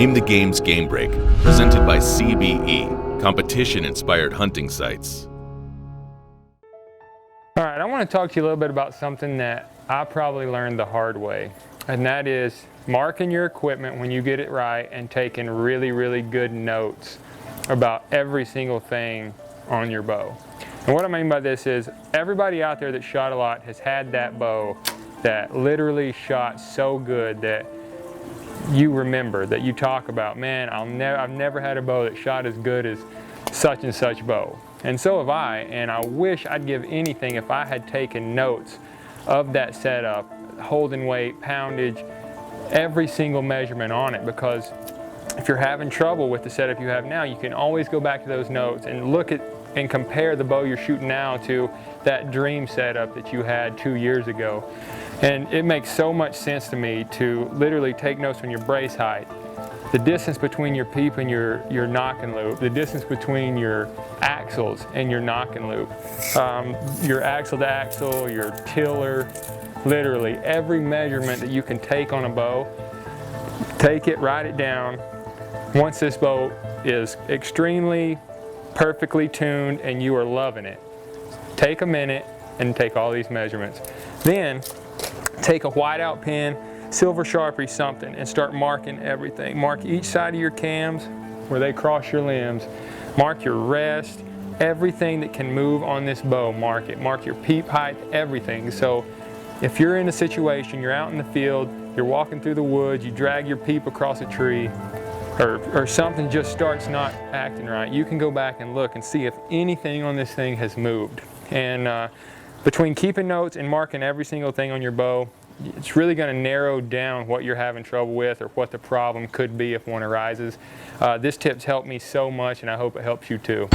Name the Game's Game Break, presented by CBE, competition-inspired hunting sites. All right, I want to talk to you a little bit about something that I probably learned the hard way, and that is marking your equipment when you get it right and taking really good notes about every single thing on your bow. And what I mean by this is everybody out there that shot a lot has had that bow that literally shot so good that you remember, that you talk about, man, I've never had a bow that shot as good as such and such bow. And so have I, and I wish I'd give anything if I had taken notes of that setup, holding weight, poundage, every single measurement on it, because if you're having trouble with the setup you have now, you can always go back to those notes and look at and compare the bow you're shooting now to that dream setup that you had 2 years ago. And it makes so much sense to me to literally take notes on your brace height, the distance between your peep and your knocking loop, the distance between your axles and your knocking loop, your axle to axle, your tiller, literally every measurement that you can take on a bow, take it, write it down. Once this bow is extremely perfectly tuned and you are loving it, take a minute and take all these measurements. Then take a whiteout pen, silver Sharpie, something, and start marking everything. Mark each side of your cams where they cross your limbs. Mark your rest, everything that can move on this bow, mark it. Mark your peep height, everything. So if you're in a situation, you're out in the field, you're walking through the woods, you drag your peep across a tree, or something just starts not acting right, you can go back and look and see if anything on this thing has moved. And between keeping notes and marking every single thing on your bow, it's really going to narrow down what you're having trouble with or what the problem could be if one arises. This tip's helped me so much, and I hope it helps you too.